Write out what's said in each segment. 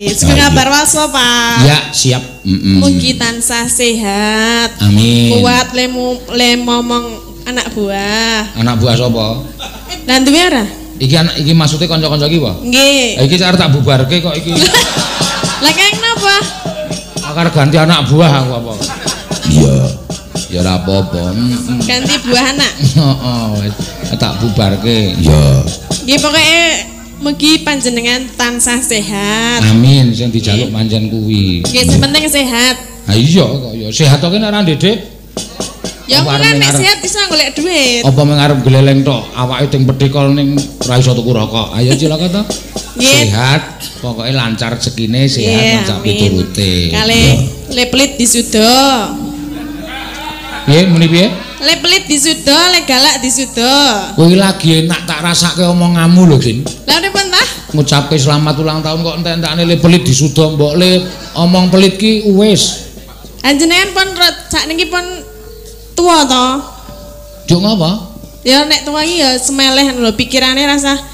Suka kabar waso Pak. Ya siap. Mugi tansah sehat. Amin. Kuat ngomong anak buah. Anak buah sapa? Lan duwe ora? Iki maksudnya kanca-kanca iki apa? Nggih. Iki arep tak bubarke kok iki. Lah kaya napa? Akar ganti anak buah aku apa? Iya. Ya ora apa-apa. Ganti buah anak. Heeh, tak bubarke. Iya. Nggih pokoke mugi panjenengan tansah sehat. Amin, sing dijaluk manjen kuwi. Nggih, sing penting sehat. Ha iya kok ya sehat kok nek ora ndedek. Ya ora nek sehat bisa golek duit. Apa mengarep gleleng tok, awake ting pedhekol ning ora iso tuku rokok. Ayo cilaka to. Sehat, pokoknya lancar rezekine, sehat lancar piturute. Kali leplit disudo. Piye muni piye? Leplit disudo, le galak disudo. Kowe lagi enak tak rasake omonganmu lho, Sin. Lah pripun ta? Ngucapke selamat ulang tahun kok entek-entekane leplit disudo, mbok le omong pelit ki wis. Anjenengan pun sakniki pun tua to. Juk ngapa? Ya nek tua iki ya semeleh lho pikirane rasa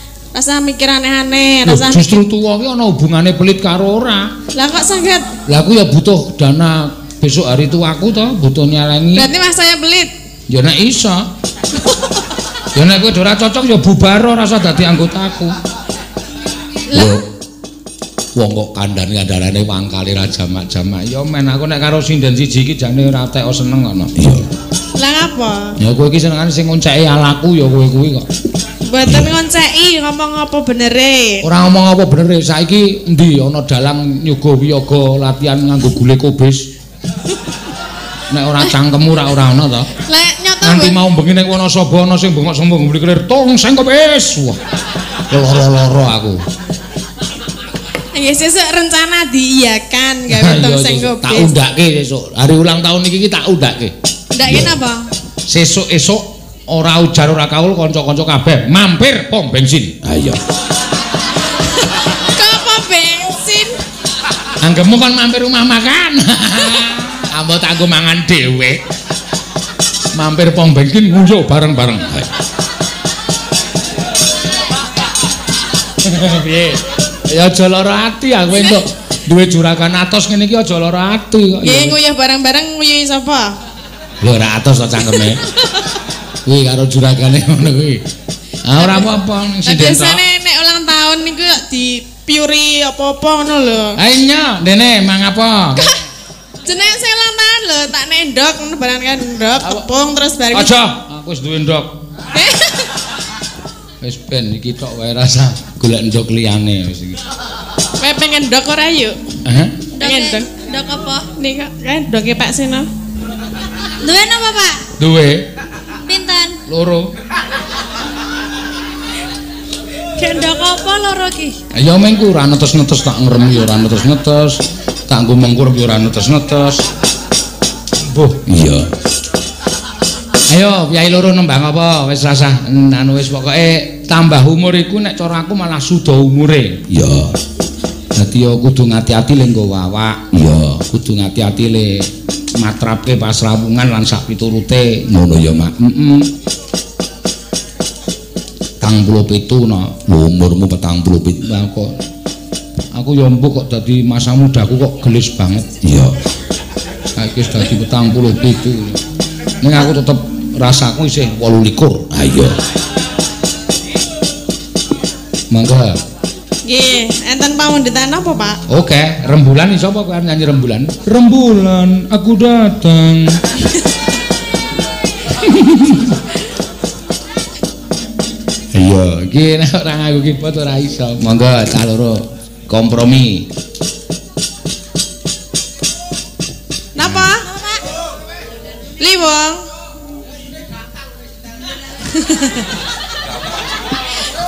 mikir aneh-aneh, rasa justru tua ki ana hubungane pelit karo ora. Lah kok saged? Lah aku ya butuh dana besok hari tuaku to, butuh nyalengi. Berarti Mas saya belit. Ya nek iso. Ya nek kowe ora cocok ya bubar ora usah dadi anggotaku. Lah wong kok kandhan-kandharane wangkali ra jamak-jamak. Ya men aku nek karo sinden siji iki jane ora teko seneng ngono. Iya. Lah ngapa? Ya kowe iki senengane sing ngonceki alaku ya kowe kuwi kok. Mboten ngonceki, ngomong apa benere. Ora ngomong apa benere, saiki endi ana dalang nyoga wiyaga latihan nganggo gule kobis. Nek ora cangkemmu ora ana to. Lah nyoto nanti mau bengi nek ana sapa ana sing bengok-sembung mburi kelir tong sing kobis. Wah. Loro-loro aku. Ya sesuk rencana diiyakan gawe tong sing kobis. Tak undake sesuk. Hari ulang tahun iki tak undake. Ndake napa? Sesuk-esuk ora ujar ora kaul kanca-kanca kabeh mampir pom bensin. Ha iya. Kok pom bensin? Anggemu kan mampir rumah makan. Ambo tak nggo mangan dhewe. Mampir pom bensin nguyuh bareng-bareng. Piye? Ya aja lara ati aku entuk duwe juragan atos ngene iki aja lara ati kok. Nggih nguyuh bareng-bareng nguyuhi sapa? Lho ora atos to cangkeme. Kuwi karo juragane ngono kuwi. Ah ora apa-apa sing biasane nek ulang tahun niku dipiuri apa-apa ngono lho. Ha iya, Dene mang apa? Jenenge sing ulang tahun lho, tak nendok ngono barang kan ndok tepung terus bareng. Aja, aku wis duwe ndok. Wis ben iki tok wae rasa golek ndok liyane wis iki. Kowe pengen ndok ora yuk? Heh. Pengen ndok. Ndok apa? Nika kan ndoke Pak Seno. Duwe napa, Pak? Duwe. Pinten? Loro. Gendok apa loro ki? Ya mengku ora netes-netes tak ngrem ya ora netes-netes. Tak nggo mengkur ya ora netes-netes. Mbuh, iya. Ayo, piyai loro nembang apa? Wis rasah anu wis pokoke tambah umur iku nek cara aku malah suda umure. Iya. Dadi ya kudu ngati-ati le nggo wawak. Iya, kudu ngati-ati le matrapke pas rawungan lan sak piturute ngono ya Mak. Heeh. 47 no. Umurmu 47 kok. Aku ya empuk kok dadi masa mudaku kok gelis banget. Iya. Saiki wis dadi 47. Ning aku tetep rasaku isih 28. Ha iya. Mangga. Nggih, enten pamundutan apa, Pak? Oke, rembulan iso apa kowe nyanyi rembulan? Rembulan aku datang. Iya, iki nek ora nganggo keyboard ora iso. Monggo cah loro kompromi. Napa? Liwong.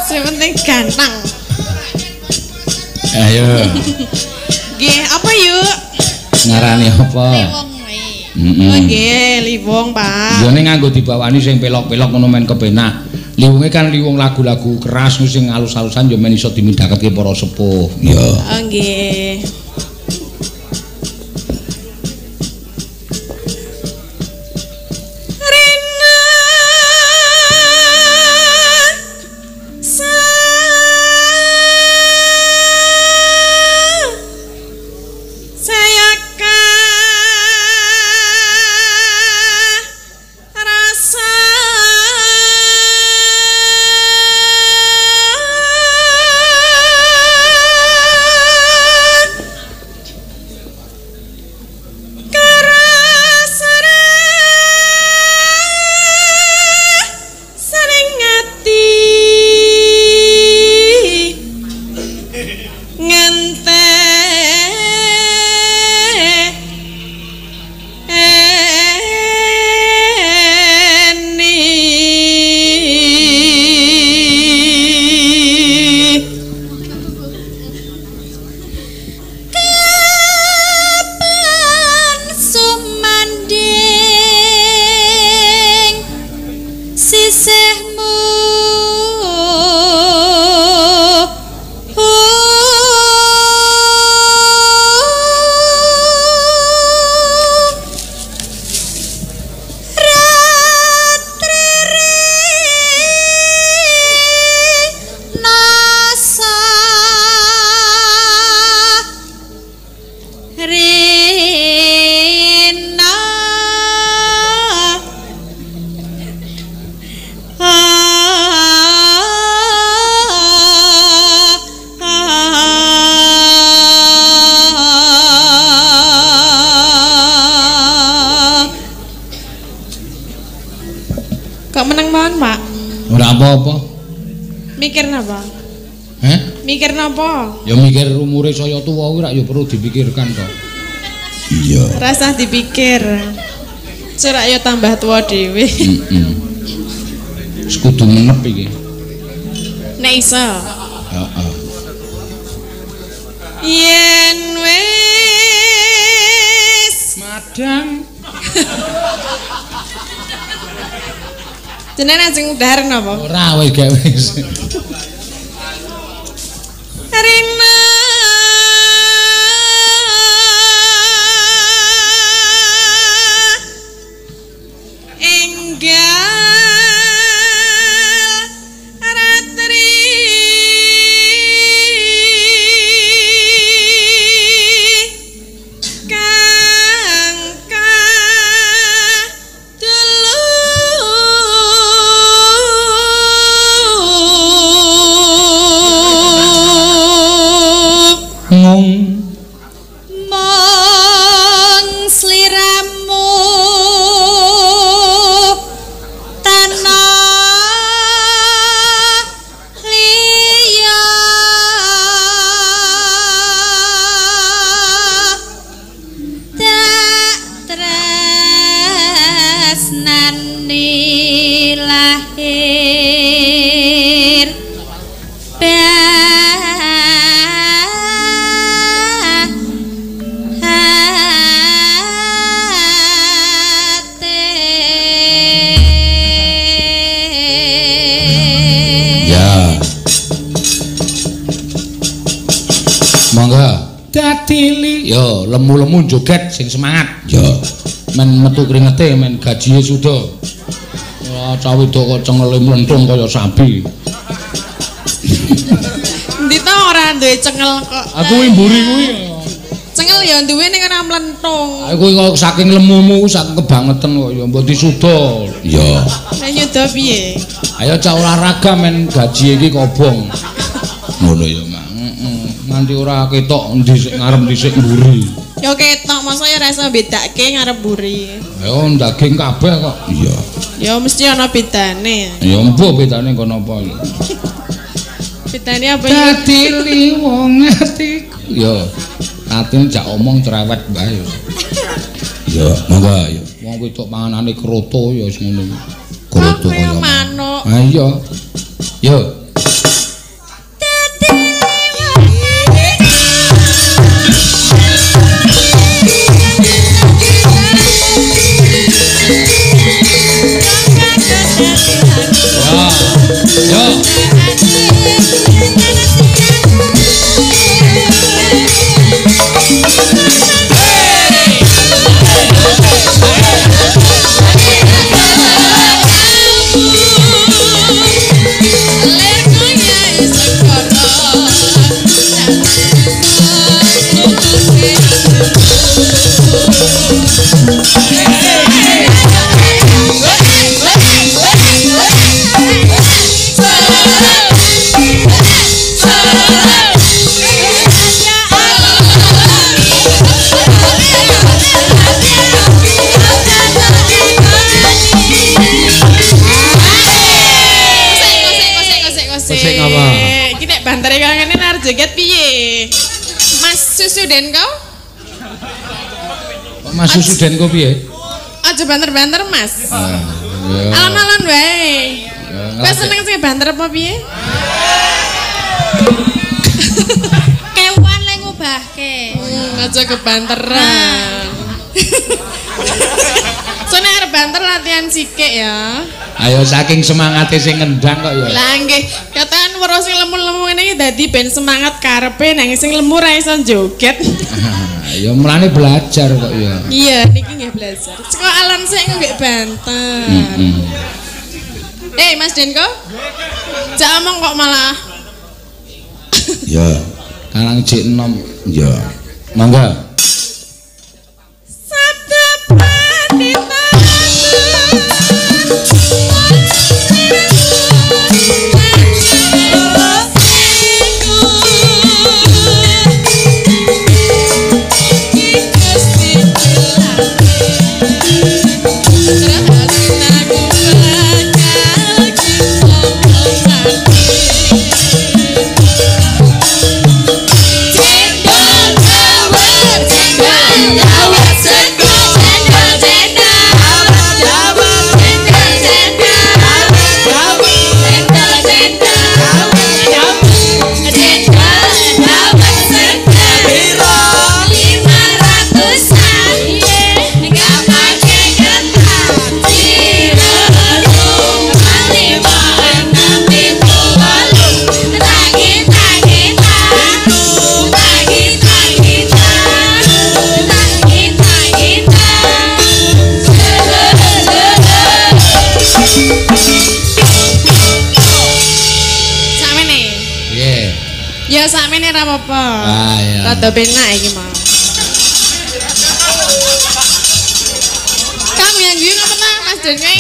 Sing penting ganteng. Ayo. Nggih, apa yuk? Ngarani apa? Liwong wae. Heeh. Nggih, liwong, Pak. Ya ning nganggo dibawani sing pelok-pelok ngono men kepenak. Liwunge kan liwung lagu-lagu keras sing halus-halusan ya men iso dimindakake para sepuh. Ya. Oh nggih. Ora apa-apa. Mikir napa? Mikir napa? Ya mikir umure saya tuwa kuwi rak ya perlu dipikirkan to. Iya. Rasah dipikir. Surak ya tambah tua dhewe. Wis kudu menep iki. Nek iso. Heeh. Yen wis madang. Jenengan ajeng udhar napa? Ora wis gawe wis. Rina enggal ratri kang mung sliramu tanah liya tak tresnani lahir mangga dadili yo lemu-lemu joget sing semangat yo men metu kringete men gajine suda ora cah wedok kok cengele mlenthung kaya sapi ndi ta ora duwe cengel kok aku mburi kuwi cengel ya duwe ning ora mlenthung aku kok saking lemumu saking kebangetan kok ya mbok disuda iya nek nyuda piye ayo cah olahraga men gaji iki kobong ngono ya nganti ora ketok endi sik ngarep dhisik mburi. Ya ketok, masa ya ora iso bedake ngarep mburi. Ya daging kabeh kok. Iya. Ya mesti ana bedane. Ya mbuh bedane kono apa iki. Bedane apa iki? Dadili wong atiku. Ya, atin jak omong cerewet bae ya. Ya, monggo ya. Wong wedok panganane kroto ya wis ngono. Kroto kaya manuk. Ha iya. Yo. Yo. Iki nek bantare kangene arep joget piye? Mas Susuden kau? Mas Susuden kau piye? Aja banter-banter, Mas. Alon-alon wae. Kowe seneng sing banter apa piye? Kewan le ngubahke. Aja kebanteran. Soalnya arep banter latihan sikik ya. Ayo saking semangate sing ngendang kok ya. Lah nggih, kataan weruh sing lemu-lemu ngene iki dadi ben semangat karepe nang sing lemu ra iso joget. Ya mulane belajar kok ya. Iya, niki nggih belajar. Saka alon sik nggih banter. Mas Denko? Jak omong kok malah. Ya, Karang jek enom. Ya. Mangga. rada penak iki mau. Kang yang guyu ngoten ta Mas Dene?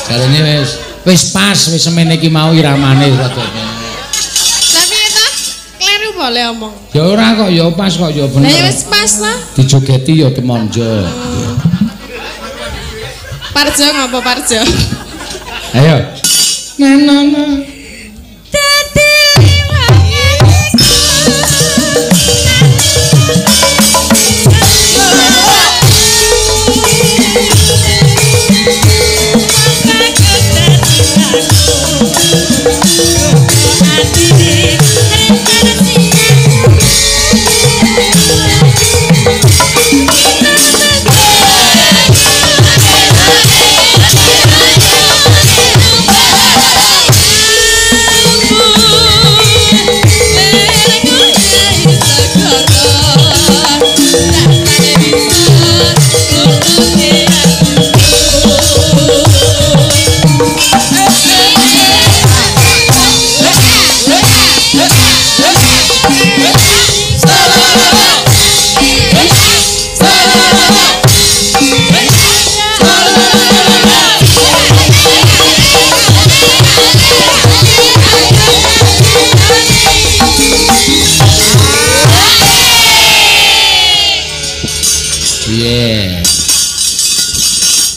Jarene wis pas wis semene iki mau iramane rada penak. Tapi eta kleru boleh omong. Ya ora kok ya pas kok ya bener. Lah ya wis pas ta. Dijogeti ya kemonjo. Parjo ngapa Parjo? Ayo. Nana.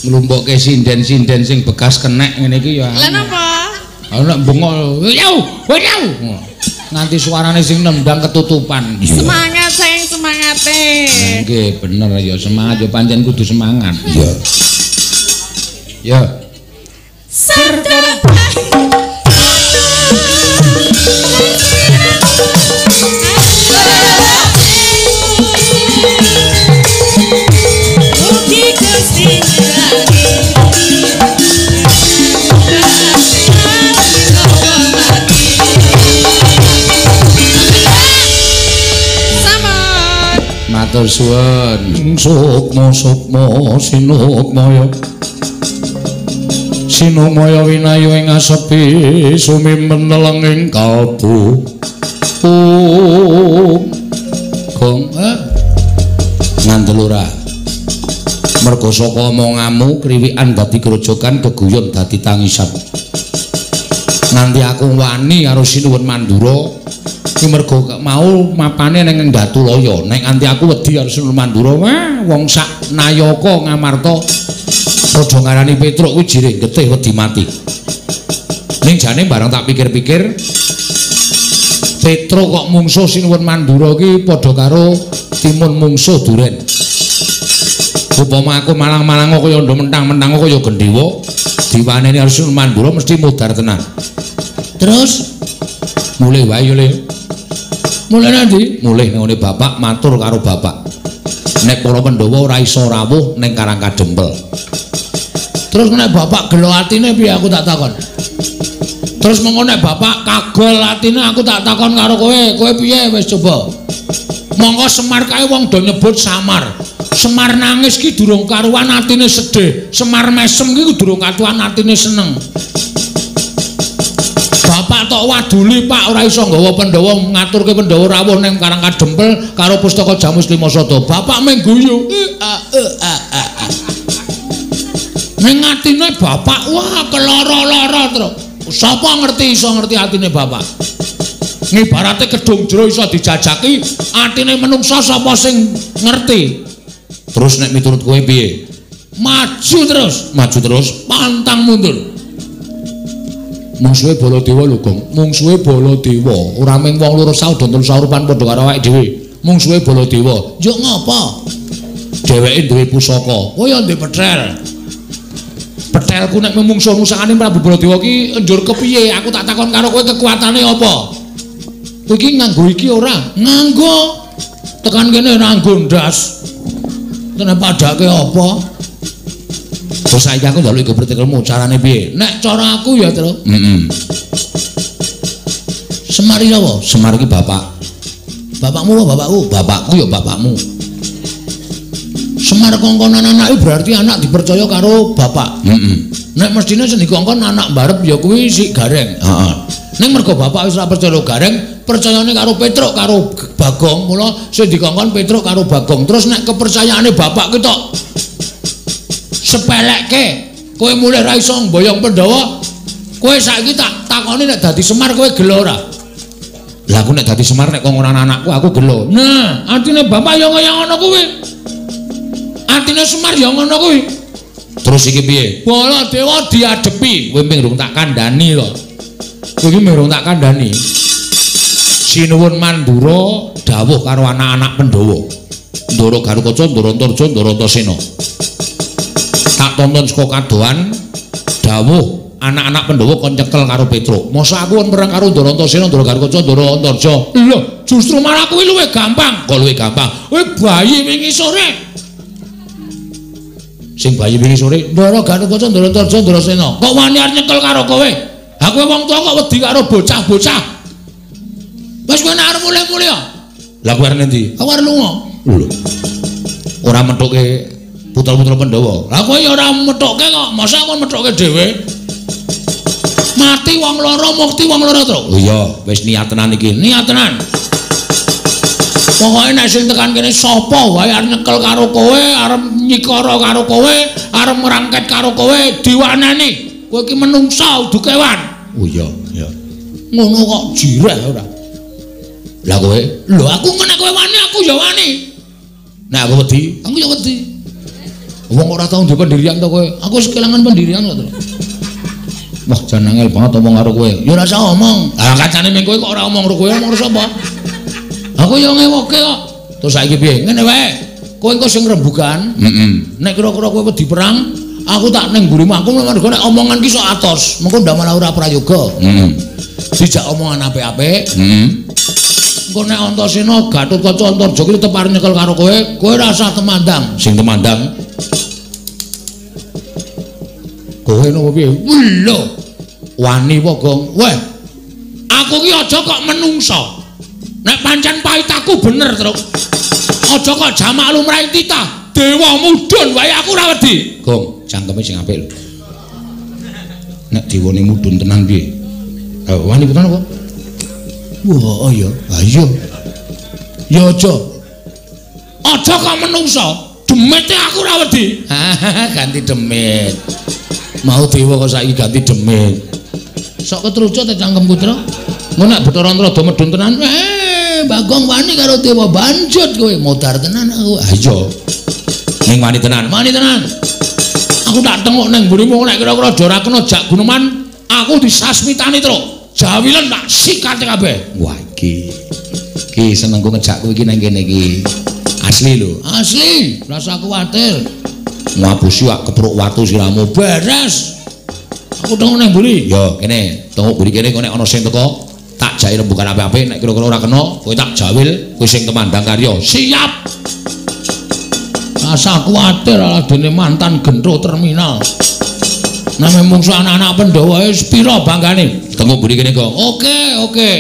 Nglumpukke sinden-sinden sing bekas kenek ngene iki ya. Lah napa? Ana bengok, "Yau, yau." Nganti suarane sing nendang ketutupan. Semangat sayang semangate. Nggih, bener ya semangat ya pancen kudu semangat. Iya. Ya. Matur suwun. Sukma sinukmaya. Sinumaya winayu ing asepi sumimpen nelenging kalbu. Gong ngandel ora. Merga saka omonganmu kriwikan dadi grojogan geguyon dadi tangisan. Nganti aku wani karo Sinuwun Mandura iki merga mau mapane ning Ndatulaya. Nek nganti aku wedi karo Sinuwun Mandura, wah wong sak Nayaka Ngamarta padha ngarani Petruk kuwi jire getih wedi mati. Ning jane bareng tak pikir-pikir Petruk kok mungsuh Sinuwun Mandura iki padha karo timun mungsuh duren. Upama aku malang-malang kaya ndo mentang-mentang kaya gendhewa diwaneni karo Sinuwun Mandura mesti mudhar tenan. Terus mulih wae yo Le. Mulih nanti? Mulih ngene bapak matur karo bapak. Nek para Pandhawa ora iso rawuh ning Karang Kadempel. Terus nek bapak gelo atine piye aku tak takon. Terus mengko nek bapak kagol atine aku tak takon karo kowe piye wis coba. Monggo Semar kae wong do nyebut Samar. Semar nangis ki durung karuan atine sedih. Semar mesem ki durung katuan atine seneng. Bapak tok waduli Pak ora iso nggawa Pandhawa ngaturke Pandhawa rawuh ning Karang Kadempel karo Pustaka Jamus Limasada. Bapak mung guyu. Ning atine bapak wah keloro-loro terus. Sapa ngerti iso ngerti atine bapak? Ngibarate gedung jero iso dijajaki, atine menungsa sapa sing ngerti? Terus nek miturut kowe piye? Maju terus, pantang mundur. Mungsuhe Baladewa lho, Gong. Mungsuhe Baladewa, ora mung wong loro saudara saurupan padha karo awake dhewe. Mungsuhe Baladewa. Yo ngapa? Dheweke duwe pusaka. Oh ya ndek petrel. Petelku nek mungsuh musakane Prabu Baladewa ki njur kepiye? Aku tak takon karo kowe kekuatane apa? Kowe iki nganggo iki ora? Nganggo. Tekan kene nganggo ndas. Kene padake apa? Terus saiki aku njaluk iku bertekelmu carane piye? Nek cara aku ya, Tru. Semar iki apa? Semar iki bapak. Bapakmu apa bapakku? Bapakku ya bapakmu. Semar kongkonan anake berarti anak dipercaya karo bapak. Nek mestine sing dikongkon anak mbarep ya kuwi si Gareng. Heeh. Ning mergo bapak wis ora percaya Gareng, percayane karo Petruk karo Bagong, mula sing dikongkon Petruk karo Bagong. Terus nek kepercayaane bapak ki tok sepelekke, kowe mulih ra iso mboyong Pandhawa, kowe saiki tak takoni nek dadi Semar kowe gelo ora? Lah aku nek dadi Semar nek kongkonan anakku aku gelo. Nah, artine bapak ya kaya ngono kuwi. Artine Semar ya ngono kuwi. Terus iki piye? Baladewa diadepi. Kowe ming rung tak kandhani to. Kowe iki ming rung tak kandhani. Sinuwun Mandura dawuh karo anak-anak Pandhawa. Ndara Garukaca, Ndara Antarja, Ndara Antasena. Tak tonton saka kadohan dawuh anak-anak Pandhawa kon nyekel karo Petruk. Mosok aku kon perang karo Ndara Antasena, Ndara Garukaca, Ndara Antarja. Lho, justru malah kuwi luwih gampang. Kok luwih gampang? Kowe bayi wingi sore. Sing bayi wingi sore, Ndara Garukaca, Ndara Antarja, Ndara Sena. Kok wani arep nyekel karo kowe? Aku wong tuwa kok wedi karo bocah-bocah. Wes kowe nek arep mulih-mulih ya. Lah kowe arep endi? Aku arep lunga. Lho. Ora methuke putra-putra Pandhawa. Lah kowe ya ora methuke kok. Masa kon methuke dhewe? Mati wong loro, mukti wong loro to. Oh iya, wis niat tenan iki. Niat tenan. Pokoke nek sing tekan kene sapa wae arep nyekel karo kowe, arep nyikara karo kowe, arep merangket karo kowe, diwaneni. Kowe iki menungsa udu kewan. Oh iya, iya. Ngono kok jireh ora. Lah kowe, lho aku nek kowe wani aku ya wani. Nek aku wedi, aku ya wedi. Wong ora tau ndek pendirian to kowe. Aku wis kelangan pendirian kok. Wah, jan angel banget omong karo kowe. Ya ora usah omong. Lah kancane ming kowe kok ora omong karo kowe, omong karo sapa? Aku yo ngewoke kok. Terus saiki piye? Ngene wae. Kowe engko sing rembugan. Nek kira-kira kowe wedi perang, aku tak ning mburimu. Aku mergo nek omongan ki sok atos, mengko ndak malah ora prayoga. Dijak omongan apik-apik. Engko nek Antasena, Gatotkaca, Antarja ki tetep arep nyekel karo kowe, kowe ora usah temandang. Sing temandang kowe nopo piye? Lho. Wani apa, Gong? Weh. Aku ki aja kok menungso. Nek pancen pahit aku bener, Truk. Aja kok jamak lumrahe titah. Dewa mudhun wae aku ora wedi. Gong, cangkeme sing apik lho. Nek dewane mudhun tenan piye? Wani tenan apa? Wah, iya. Ah iya. Ya aja. Aja kok menungso. Demite aku ora wedi. Ganti demit. Mau dewa kok saiki ganti demit. Sok ketrucut cangkemku, Truk. Ngono nek Bathara Antrada medhun tenan, Bagong wani karo dewa banjut kowe modar tenan aku. Ah iya. Ning wani tenan, wani tenan. Aku tak tengok ning mburimu nek kira-kira aja ora kena jak guneman, aku disasmitani, Truk. Jawilen tak sikat kabeh. Wah iki. Ki senengku ngejakku iki nang kene iki. Asli lho, asli. Ora usah kuwatir. Ngapusi wak kepruk watu siramu beres. Aku tengok nang mburi. Ya, kene, tengok mburi kene kok nek ana sing teko, tak jai rembugan apik-apik nek kira-kira ora kena, kowe tak jawil, kowe sing temandang karya. Siap. Asa kuwatir ala dene mantan gentro terminal. Name mungsu anak-anak Pandhawa wis pira banggane. Tengok mburi kene kok. Oke.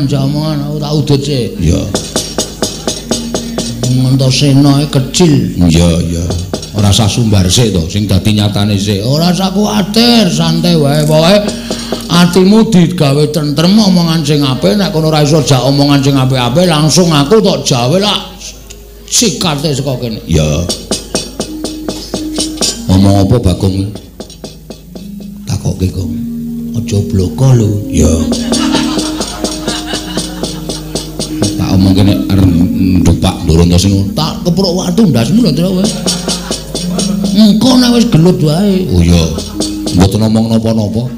Jaman aku tak udut sih. Iya. Antasena kecil. Iya. Ora usah sumbar sik to sing dadi nyatane sik. Ora usah kuwatir, santai wae. Pokoke atimu digawe tentrem omongan sing apik, nek kono ora iso jak omongan sing apik-apik langsung aku tok jawe lah sikate saka kene. Iya. Ngomong apa Bagong? Takoke, Gong. Aja bloko lho. Iya. Omong kene arep ndupak Ndara Antasena tak kepruk watu ndasmu lho Tru kowe. Engko nek wis gelut wae. Oh iya. Mboten omong napa-napa.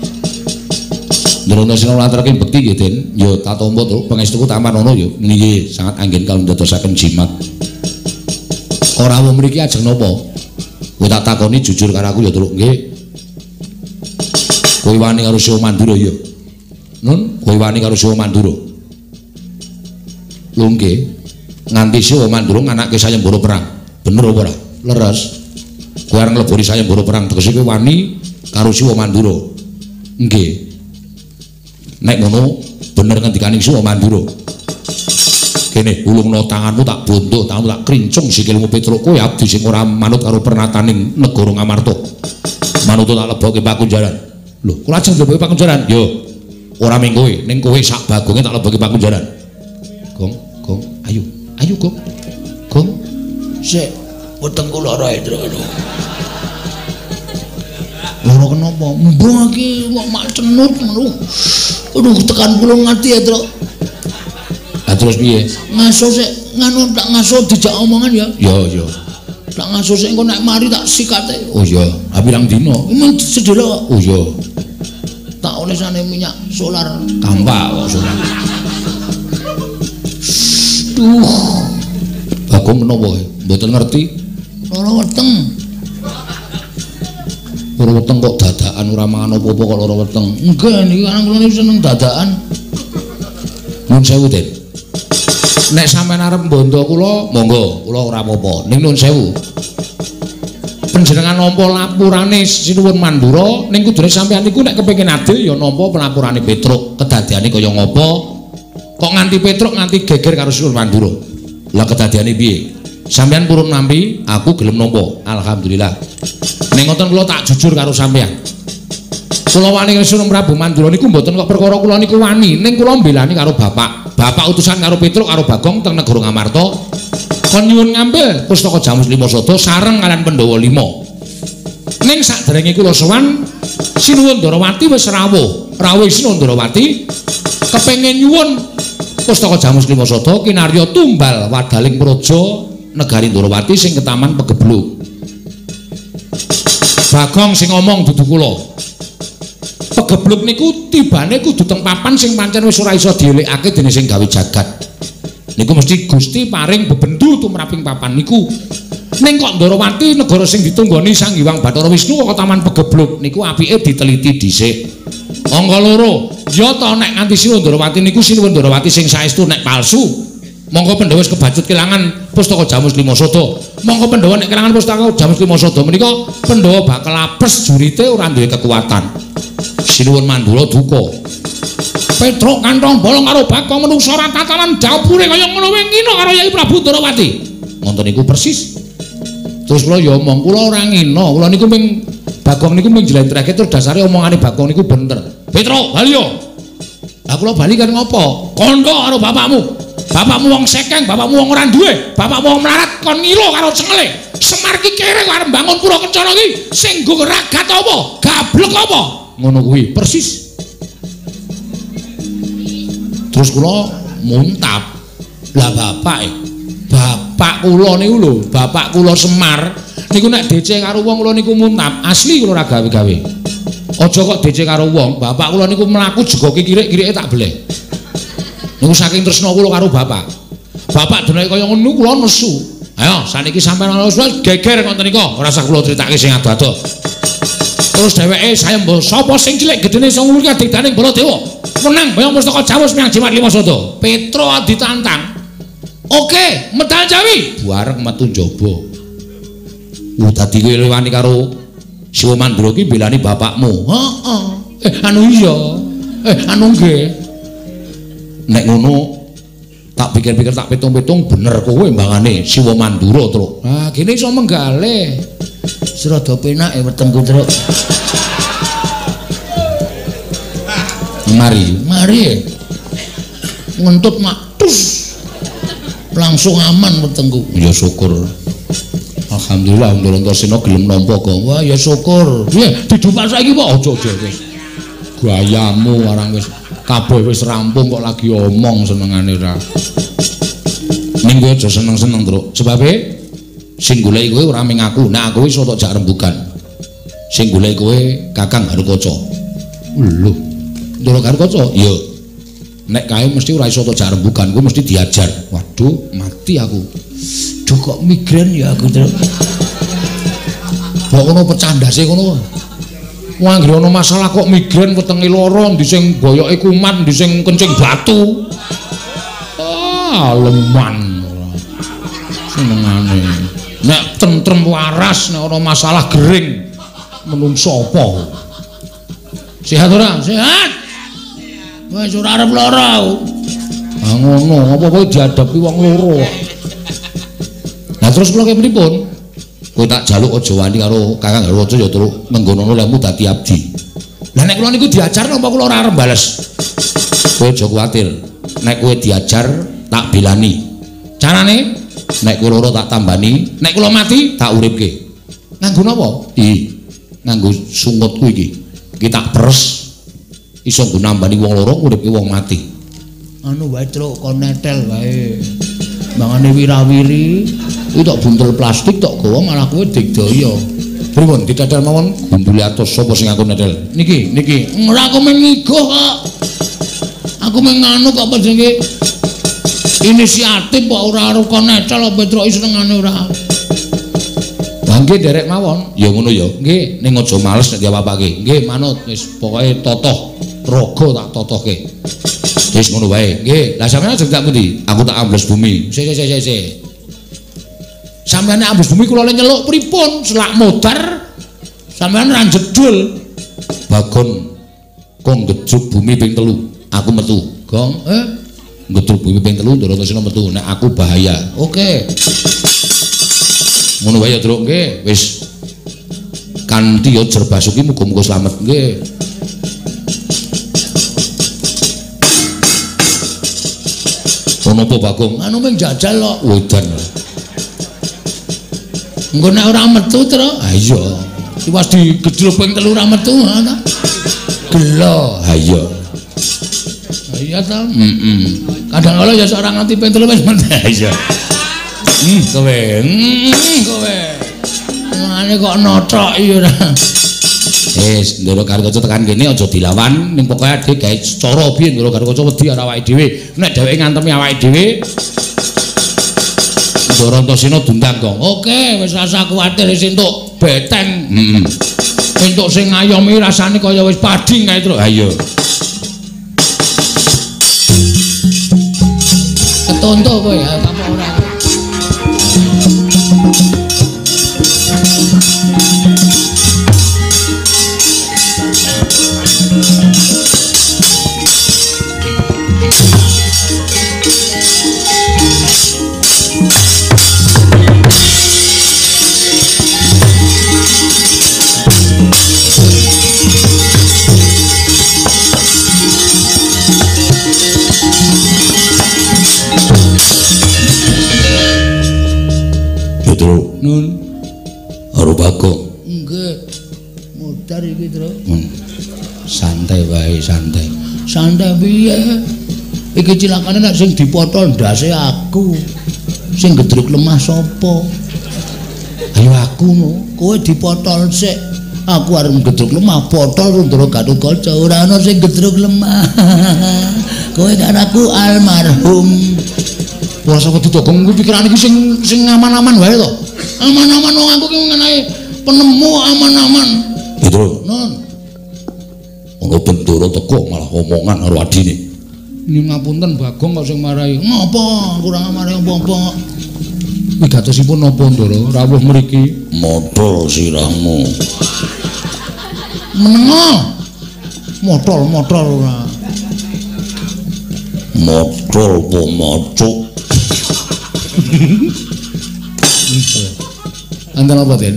Ndronasena ngaturaken bekti nggih Den. Ya tak tampa to pangestuku tamanono ya niki sangat anggen kalau ndadosaken jimat. Ora wong mriki ajeng napa? Kowe tak takoni jujur karo aku ya Truk nggih. Kowe wani karo Siwa Mandura ya. Nun, kowe wani karo Siwa Mandura. Lho nggih. Nganti Siwa Mandura nganake sayembara perang. Bener apa ora? Leres. Kowe arep ngleboni sayembara perang tegese kowe wani karo Siwa Mandura. Nggih. Nek ngono bener ngendikaning Siwa Mandura. Kene ulungno tanganmu tak bonto, tanganmu tak krincung sikilmu Petruk kowe abdi sing ora manut karo pernataning negara Ngamarta. Manut tak lebokke Pakunjaran. Lho, kula ajeng lebokke Pakunjaran. Yo. Ora ming kowe, ning kowe sak bagonge tak lebokke Pakunjaran. Gong, ayo. Ayo, Gong. Gong. Sik, wetengku lara Indra. Loro kenapa? Mbah iki kok mak cenut ngono. Aduh, tekan kula ngati ya, Truk. Lah terus piye? Ngaso sik nganu tak ngaso dijak omongan ya. Ya. Tak ngaso sik engko nek mari tak sikate. Oh iya, ha pirang dina? Emang sedhela kok. Oh iya. Tak olesane minyak solar kampak kok solar. Duh. Bagong menapa kowe? Mboten ngerti. Lara weteng. Lara weteng kok dadakan ora mangan apa-apa kok lara weteng. Enggak niki anak kula niku seneng dadakan. Nuwun sewu, Den. Nek sampean arep mbondo kula, monggo, kula ora apa-apa. Ning nuwun sewu. Panjenengan nampa lapurane Sinuwun Mandura, ning kudune sampean niku nek kepengin adil ya nampa lapurane Petruk. Kedadiane kaya ngapa? Kok nganti Petruk nganti geger karo Sinuwun Mandura. Lah kedadiane piye? Sampean purun nampi, aku gelem nampa. Alhamdulillah. Ning ngoten kula tak jujur karo sampean. Kula wani Sinuwun Prabu Mandura niku mboten kok perkara kula niku wani, ning kula mbelani karo bapak. Bapak utusan karo Petruk karo Bagong teng negara Ngamarta. Kon nyuwun ngambil pustaka Jamus Lima Sada sareng kalian Pandhawa 5. Ning sakderenge kula sowan Sinuwun Ndarawati wis rawuh. Rawuh Sinuwun Ndarawati kepengin nyuwun pustaka Jamus Lima Sada kinarya tumbal wadaling praja negari Ndarawati sing ketaman Pegebluk. Bagong sing ngomong dudu kula. Pegebluk niku tibane kudu teng papan sing pancen wis ora iso dielekake dening sing gawe jagat. Niku mesti Gusti paring bebendu tumraping papan niku. Ning kok Ndarawati negara sing ditunggoni Sang Hyang Bathara Wisnu kok taman Pegebluk niku apike diteliti dhisik. Angka loro, ya ta nek nganti Sinuwun Ndarawati niku Sinuwun Ndarawati sing saestu nek palsu. Monggo Pandhawa wis kebacut kelangan pustaka Jamus Lima Sada. Monggo Pandhawa nek kelangan pustaka Jamus Lima Sada menika Pandhawa bakal apes jurite ora duwe kekuatan. Sinuwun Mandura duka. Petruk kantong bolong karo Bagong menungsa ora tatanan dapure kaya ngono wae ngina karo Yai Prabu Ndarawati. Ngoten niku persis. Terus kula ya omong kula ora ngina, kula niku ping Bagong niku ping jlentrehke terus dasare omongane Bagong niku bener. Petruk, bali yo. Lah kula bali kan ngopo? Kandha karo bapakmu. Bapakmu wong sekeng, bapakmu wong ora duwe, bapakmu wong melarat kon ngilo karo cengele. Semar ki kere arep bangun pura kencana ki sing nggo ragat apa? Gablek apa? Ngono kuwi persis. Terus kula muntap. Lah bapak kula niku lho, bapak kula Semar niku nek DC karo wong kula niku muntap, asli kula ora gawe-gawe. Aja kok DC karo wong, bapak kula niku mlaku jegoke kirik-kirike tak beleh. Niku saking tresna kula karo bapak. Bapak deneke kaya ngono kula nesu. Ayo saniki sampeyan ana wis geger ngoten nika, ora usah kula critake sing ado-ado. Terus dheweke saya mbok sapa sing cilik gedene sing umur kadidane Baladewa. Menang bayang pustaka Jamus miang Jimat Lima Sada. Petruk ditantang. Oke, medal Jawi. Bareng metu njaba. Dadi kowe lewani karo Siwa Mandura ki belani bapakmu. Heeh. Anu iya. Anu nggih. Nek ngono tak pikir-pikir tak pitung-pitung bener kowe mbangane Siwa Mandura, Truk. Ah, kene iso menggalih. Serada penake wetengku, Truk. Mari. Ngentut matus. Langsung aman wetengku. Ya syukur. Alhamdulillah Antasena gelem nampa kok. Wah, ya syukur. Piye didupak saiki kok aja. Gayamu arang wis kabeh wis rampung kok lagi omong senengane ora. Ning kowe aja seneng-seneng, Truk. Sebabe sing goleki kowe ora ming aku, nek aku wis tok jak rembugan. Sing goleki kowe Kakang Harukaca. Lho. Ndara Garukaca? Iya. Nek kae mesti ora iso tok rembugan, kuwi mesti diajar. Waduh, mati aku. Duh kok migren ya aku terus. Kok ngono pecandase ngono. Wong anggere ana masalah kok migren wetenge lara, ndi sing boyoke kumat, ndi sing kencing batu. Leman. Senengane. Nek tentrem waras nek ana masalah gering menungso apa? Sehat ora? Sehat. Wis ora arep lara. Ah ngono, apa-apa dihadapi wong loro. Lah terus kula ki pripun? Kowe tak jaluk aja wani karo Kakang Garukaca ya terus menggono lemu dadi abdi. Lah nek kula niku diajar napa kula ora arep bales? Kowe aja kuwatir. Nek kowe diajar tak belani. Carane nek kowe loro tak tambani, nek kula mati tak uripke. Nganggo napa? Nganggo sungutku iki. Iki tak peres. Iso nggo nambani wong loro uripke wong mati. Anu wae truk kon netel wae. Mangane wirawiri kuwi tok buntel plastik tok gawa malah kowe digdaya. Pripun ditetel mawon gumbule atos sapa sing aku netel? Niki. Ora aku mengigo kok. Aku menganu kok apa jenenge? Inisiatif kok ora arep kon netel apa truk senengane ora. Lah nggih derek mawon. Ya ngono ya. Nggih, ning aja males nek diapa-apake. Nggih, manut wis pokoke totoh raga tak totohke. Wis ngono wae. Nggih, lah sampeyan ajeng tak pundi? Aku tak ambles bumi. Sik. Sampeyan nek ambles bumi kula le nyeluk pripun? Selak modar. Sampeyan ra jedul. Bagon kok ngejug bumi ping 3. Aku metu. Gong, ngejug bumi ping 3 Ndara Antasena metu. Nek aku bahaya. Oke. Ngono wae ya, Truk. Nggih, wis. Kanthi ya jer basuki muga-muga slamet. Nggih. Ono apa Bagong? Anu mung jajal kok. Wedan. Engko nek ora metu, Truk. Ha iya. Iki pas digedhul ping 3 ora metu, ana. Gelo. Ha iya. Ha iya ta? Kadang-kala ya ora nganti ping 3 wis metu. Ha iya. Kowe. Kowe. Mane kok notok iki ora. Wis, Ndara Garukaca tekan kene aja dilawan, ning pokoke ade gawe cara piye Ndara Garukaca wedi karo awake dhewe. Nek dheweke ngantemi awake dhewe, Ndara Antasena dundang kok. Oke, wis rasa kuwatir wis entuk beteng. Entuk sing ngayomi rasane kaya wis padhing kae, Truk. Ha iya. Ketonto kowe ya, apa ora? Nun karo Bagong. Nggih. Modar iki, Truk. Santai wae, santai. Santai piye? Iki cilakane nek sing dipotol ndase aku. Sing gedruk lemah sapa? Ayo aku no. Kowe dipotol sik. Aku arep gedruk lemah potol Ndara Garukaca ora ana sing gedruk lemah. Kowe kan aku almarhum. Ora sapa didogong kuwi pikirane iki sing aman-aman wae to. Aman-aman wong aku ki ngenae penemu aman-aman. Gitu. Nun. Ono Bendoro teko malah omongan karo adine. Nyun ngapunten Bagong kok sing marahi. Ngapa? Kurang marahi apa-apa. Wigatosipun napa Ndara? Rawuh mriki. Modal sirahmu. Menengo. Motol ora. Modal apa macuk? Anten apa, Den?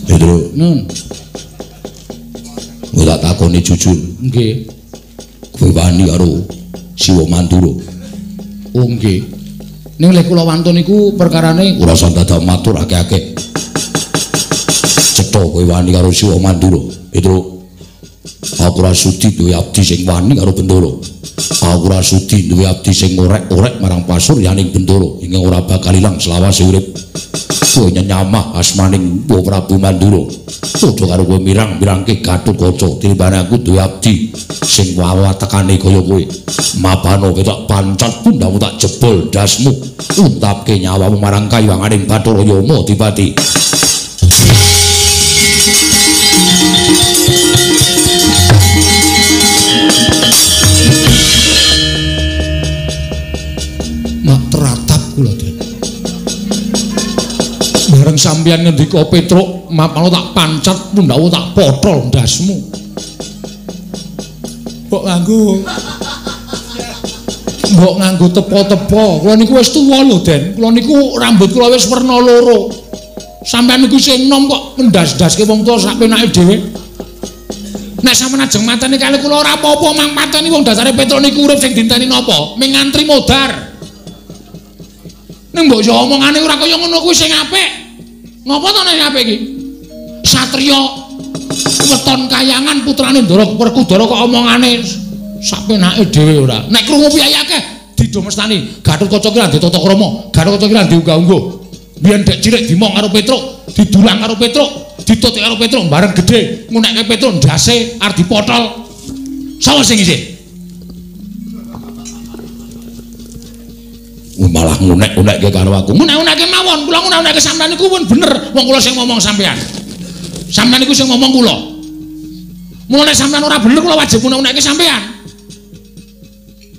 Pedro. Nun. Kowe tak takoni jujur. Nggih. Kowe wani karo Siwa Mandura. Oh nggih. Ning lek kula wantun niku perkarane ora usah dadak matur akeh-akeh. Cetha kowe wani karo Siwa Mandura. Pedro. Aku ora sudi duwe abdi sing wani karo Bendoro. Aku ora sudi duwe abdi sing orek-orek marang pasur yaning Bendoro. Ing ora bakal ilang selawase urip. kowe nyamah asmaning Prabu Mandura. Padha karo kowe mirang-mirangke Gatotkaca timbane aku duwe abdi sing wawa tekane kaya kowe. Mabano ketok pancat pundamu tak jebol dasmu. Untapke nyawamu marang kayuwanganing Bathara Yama Dipati. Mak teratap kula Den. Bareng sampeyan ngendika Petruk, mapano tak pancat pundhaku tak potol ndasmu. Mbok nganggo tepo-tepo. Kula niku wis tuwa lho, Den. Kula niku rambut kula wis werna loro. Sampeyan niku sing enom kok ndas-ndaske wong tuwa sak penake dhewe. Nek sampeyan ajeng mateni kali kula ora apa-apa mang pateni wong dasare Petruk niku urip sing dinteni napa? Ming ngantri modar. Ning mbok yo omongane ora kaya ngono kuwi sing apik. Ngopo to nek apik iki? Satriya weton kayangan putrane Ndara Werkudara kok omongane sak penake dhewe ora. Nek krungu piye akeh didomestani Gatotkaca ki lan ditata krama, Gatotkaca ki lan diunggah-unggah. Biyen dek cilik dimong karo Petruk, didulang karo Petruk, ditutik karo Petruk bareng gedhe, ngunekke Petruk ndase arep dipotol. Sapa sing isih? Malah ngunek-unekke karo aku. Ngunek-unekke mawon, kula ngunek-unekke sampean niku pun bener wong kula sing ngomong sampean. Sampean niku sing ngomong kula. Mula nek sampean ora bener kula wajib ngunek-unekke sampean.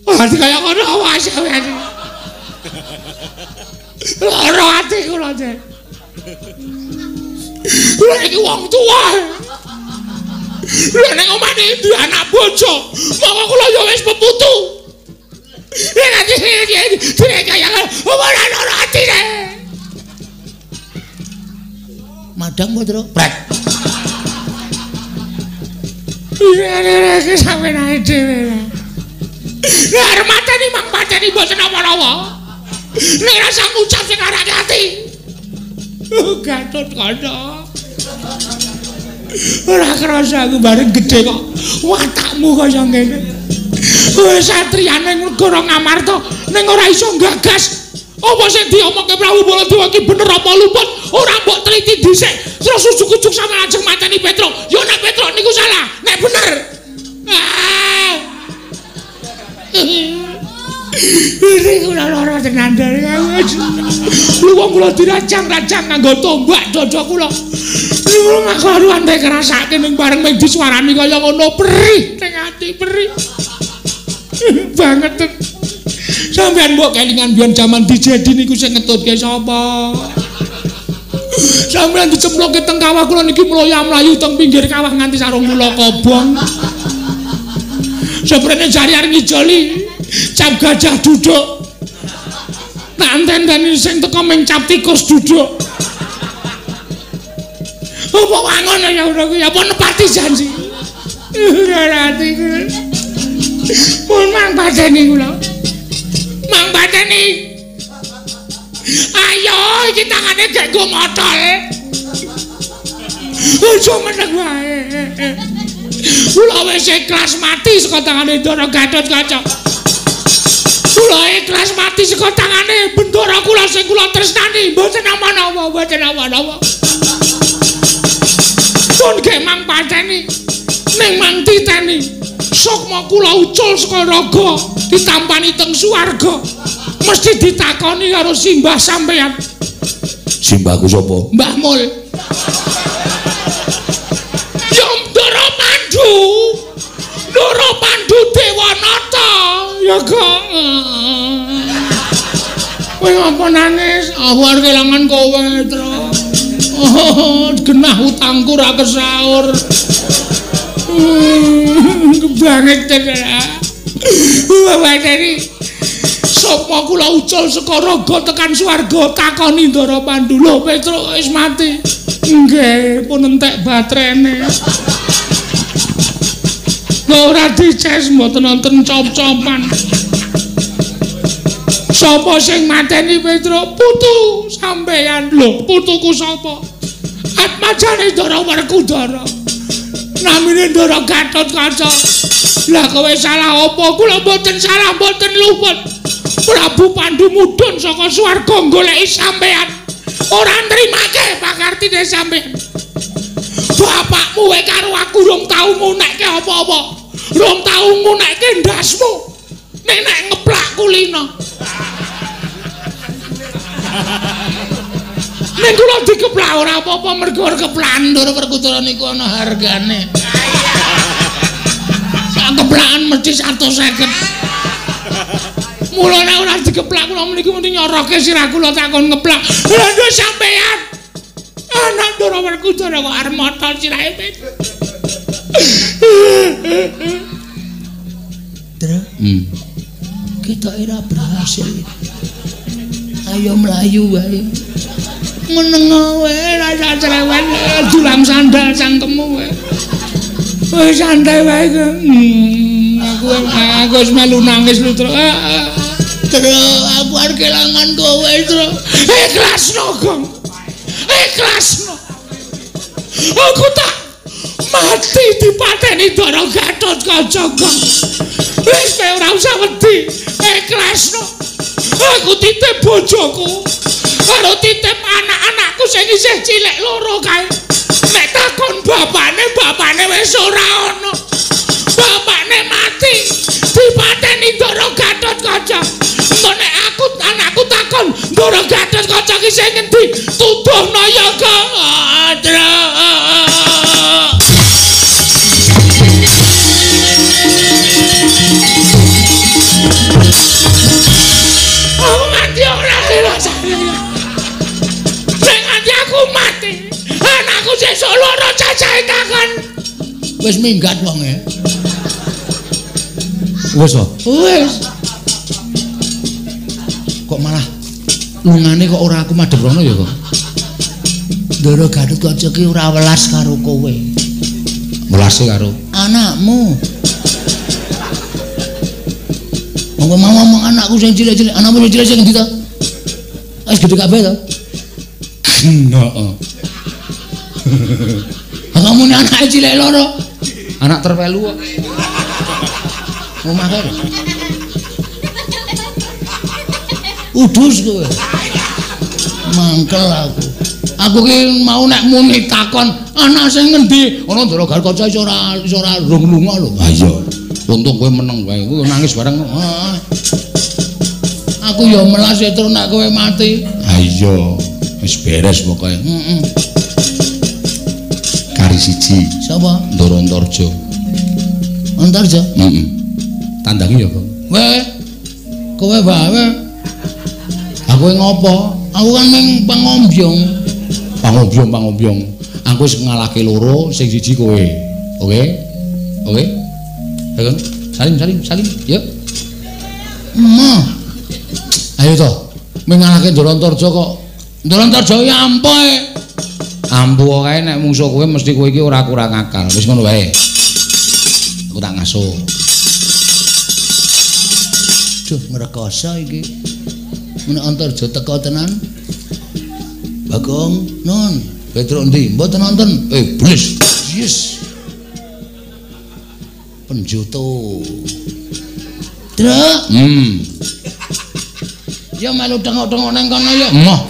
Ati kaya ngono awas sampean. Ora ati kula Den. Kula iki wong tuwa. Lha nek omane ndi anak bojo, monggo kula ya wis peputu. Madang Putra. Brek. Iya sampeyan ae dhewe. Lah arep mateni mang pateni mboten apa-apa. Nek rasa ngucap sing arake ati. Gatotkaca. Ora kerasa aku bareng gedhe kok watakmu kaya ngene. Kowe satriyane negara Ngamarta ning ora iso gagas. Apa sing diomongke Prabu Baladewa ki bener apa luput? Ora mbok teliti dhisik. Terus ujug-ujug sampe ajeng mateni Petruk. Yo nek Petruk niku salah, nek bener. Ini kula lara tenan dari lu wong kula diracang-racang nganggo tombak dada kula. Lu ngaruan teh ngrasake ning bareng ming disuarani kaya ngono perih ning ati perih. Banget. Sampeyan mbok kelingan biyen jaman dijedi niku sing ngetutke sapa? Sampeyan dicemplokke teng kawah kula niki mloya-mlayu teng pinggir kawah nganti sarung kula kobong. Seprene jari arep ngijoli. Cap gajah duduk. Tak enten-enteni sing teko ming cap tikus duduk. Apa wangon ya ora kuwi apa nepati janji. Ora ati kuwi. Pun mang pateni kula. Mang pateni. Ayo iki tangane gek go motol. Aja meneng wae. Kula wis ikhlas mati saka tangane Ndara Gatotkaca. Kula ikhlas mati saka tangane bendara kula sing kula tresnani, mboten apa-apa, mboten apa-apa. Pun ge mang pateni ning mang titeni. Sukma kula ucul saka raga, ditampani teng swarga. Mesti ditakoni karo simbah sampeyan. Simbahku sapa? Mbah Mul. Ya Ndara Pandu. Ndara Pandu Dewanata. Ya kok. Kowe ngapa nangis? Aku arep kelangan kowe, Tru. Genah utangku ra kesaur. Banget tenan. Wawateni sapa kula ucul saka raga tekan swarga takoni Ndara Pandu. Lho Petruk wis mati. Nggih, pun entek batrene. Ora dices mboten wonten cop-copan. Sapa sing mateni Petruk? Putu sampeyan. Lho, putuku sapa? Atmajane Ndara Werkudara. Namine Ndara Gatotkaca. Lah kowe salah apa? Kula mboten salah, mboten luput. Prabu Pandu mudhun saka swarga goleki sampeyan. Ora nrimake pakartine sampean. Bapakmu wae karo aku rong tau ngunekke apa-apa. Rong tau ngunekke ndasmu. Nek ngeplak kulino. Nek kula dikeplak ora apa-apa mergo keplakan ndur perkutara niku ana hargane. Sak keplakan mesti 150. Mulane ora dikeplak kula mriki mesti nyoroke sirah kula takon ngeplak. Lha nduk sampean. Anak ndoro perkutara kok arep motol sirahe. Terus? Kita ora berhasil. Ayo mlayu wae. Menengo wae rasa cerewet dulang sandal cangkemmu wae. Wis santai wae. Aku wis melu nangis lu, Tru. Terus aku arep kelangan kowe, Tru. Ikhlasno, Gong. Ikhlasno. Aku tak mati dipateni Ndara Gatotkaca, Gong. Wis kowe ora usah wedi. Ikhlasno. Aku titip bojoku. Karo titip anak-anakku sing isih cilik loro kae. Nek takon bapane wis ora ana. Bapane mati dipateni Ndara Gatotkaca. Nek anakku takon Ndara Gatotkaca ki sing ngendi? Tuduhno ya, Kang. Aku mati ora kira saya. Mati. Anakku sesuk loro cacahe takon. Wis minggat wonge. Wis kok. Wis. Kok malah lungane kok ora aku madhep rono ya kok. Ndara Gatotkaca ki ora welas karo kowe. Welase karo anakmu. Ngomong anakku sing cilik-cilik, anakmu sing cilik sing endi to? Wis gedhe kabeh to? Heeh. Kamu ini anak cilik loro. Anak terpelu kok. Omah kene. Udus kowe. Mangkel aku. Aku ki mau nek muni takon anak sing ngendi? Ana Ndara Gatotkaca iso ora lunga lho. Ha iya. Untung kowe meneng wae. Kowe nangis bareng. Aku ya melas terus nek kowe mati. Ha iya. Wis beres pokoke. Kari siji. Sapa? Ndara Antarja. Antarja? Tandangi ya, Kang. Weh. Kowe wae. Aku ngopo? Aku kan mung pangombyong. Pangombyong. Aku wis ngalahke loro, sing siji kowe. Oke? Oke? Ya kan? Salim. Yuk. Ayo to. Mung ngalahke Ndara Antarja kok. Ndara Antarja ya ampuh. Ampuh kae nek mungsuh kowe mesti kowe iki ora kurang akal. Wis ngono wae. Aku tak ngaso. Duh, ngrekoso iki. Menek Antarja teko tenan. Bagong, non, Petro ndi? Mboten nonton. Blis. Yes. Penjuto. Truk. Ya melu tengok-tengok nang kono ya. Emoh.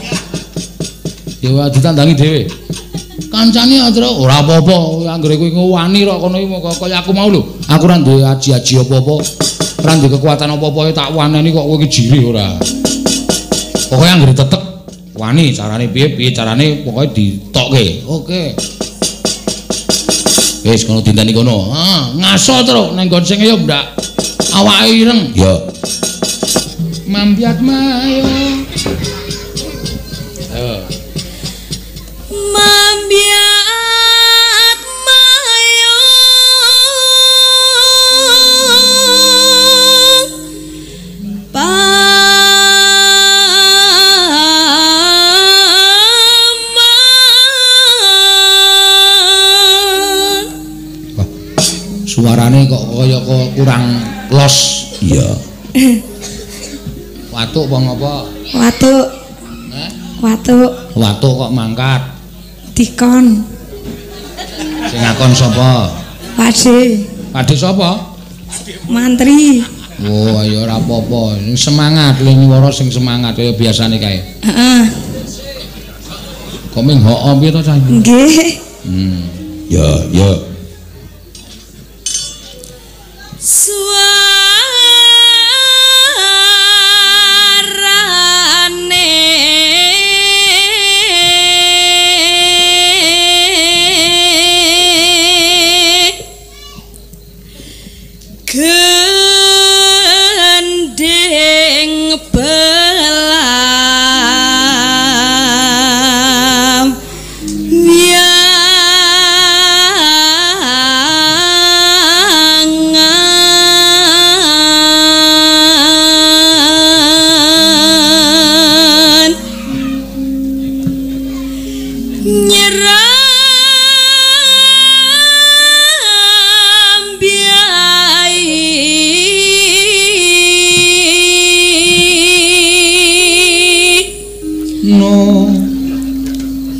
Ya ditandangi dhewe. Kancane Andra ora apa-apa, anggere kowe wani kok kono iki kaya aku mau lho. Aku ora duwe aji-aji apa-apa. Ora duwe kekuatan apa-apa tak waneni kok kowe iki jiri ora. Pokoke anggere tetek wani carane piye carane pokoke ditokke. Oke. Wis kono dinteni kono. Ngaso terus nang nggon sing ya ndak awake ireng. Ya. Mambiat mayo. Mambiat mayo suarane kok kaya kurang los. Iya. Watuk apa ngapa? Watuk. Watuk kok mangkat. Dikon. Sing ngakon sapa? Pakde. Pakde sapa? Mantri. Oh, ya ora apa-apa. Semangat Liniwara sing semangat kaya biasane kae. Heeh. Kok ming hoo piye to cah? Nggih. Ya, ya. Gending belam miangan nyeram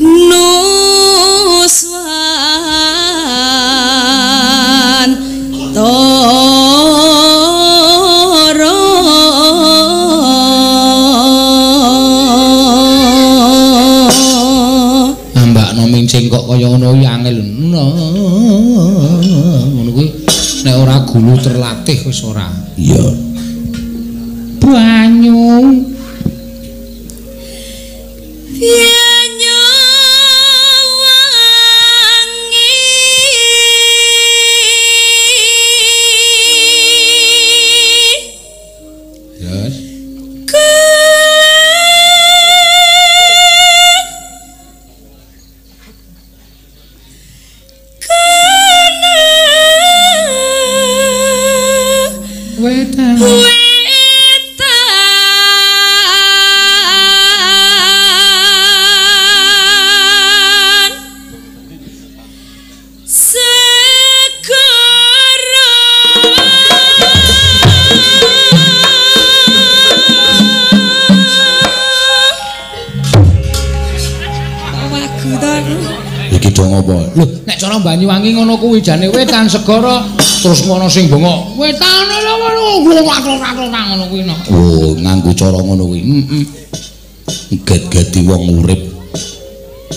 nuswan toro Mbak no mincing kok kaya ngono kuwi angel ngono kuwi nek ora gulu terlatih wis ora iya banyu lho nek cara Banyuwangi ngono kuwi jane wetan segara terus ngono sing bengok wetane ngono kuwi no oh nganggo cara ngono kuwi get-geti wong urip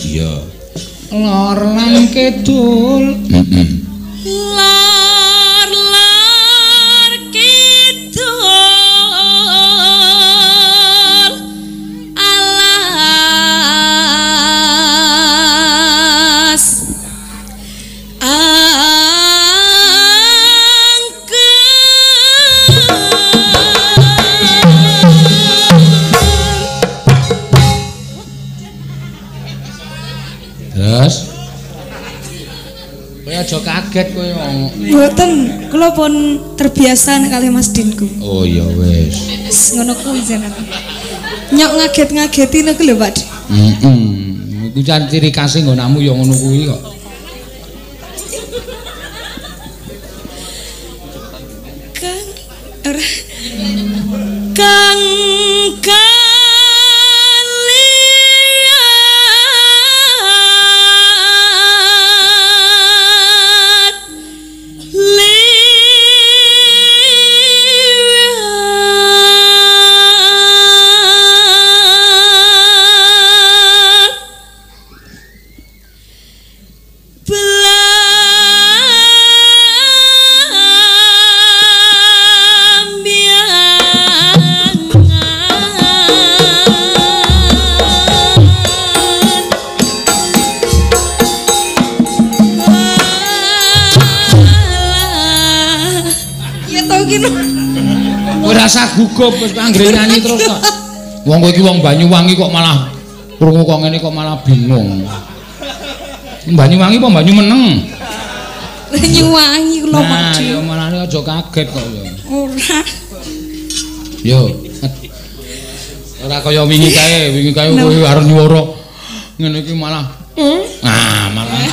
iya lor lan kidul lor kidul aja kaget kowe. Mboten, kula pun terbiasa kalih Mas Dinku. Oh ya wis. Ngono kuwi jenengan. Nyok ngaget-ngageti niku lho, Pak. Iku jan ciri khase nggonanmu ya ngono kuwi kok. Kang rasa gugup wis anggere nyanyi terus kok. Wong kowe iki wong Banyuwangi kok malah krungu kok ngene kok malah bingung. Banyuwangi apa Banyu Meneng? Banyuwangi kula Pak. Nah, ya malah aja kaget kok ya. Ora. Yo. Ora kaya wingi kae kowe arep nyuwara ngene iki malah. Ah, malah.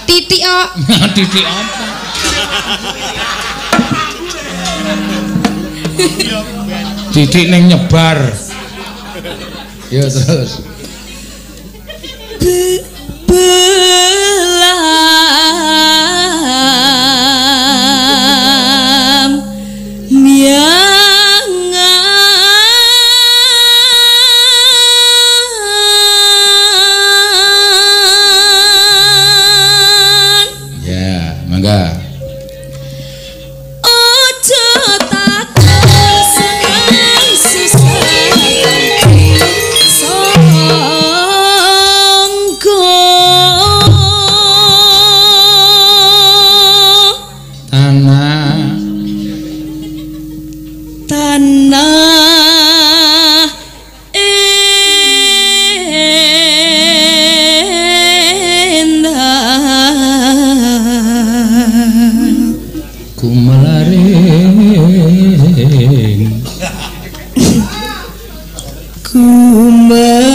Titik kok. Titik apa? Titik ning nyebar. Ya terus. Belam miangan tanah endah kumelaring kumayaring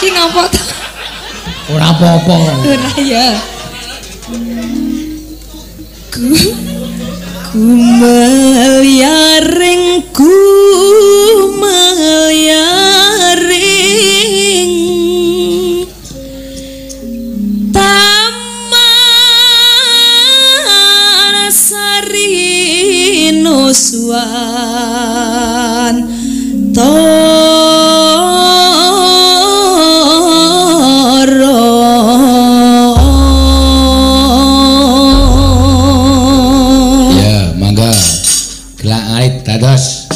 ki ngapa ta ora apa-apa ora ya kumayaring taman sari nusuan dados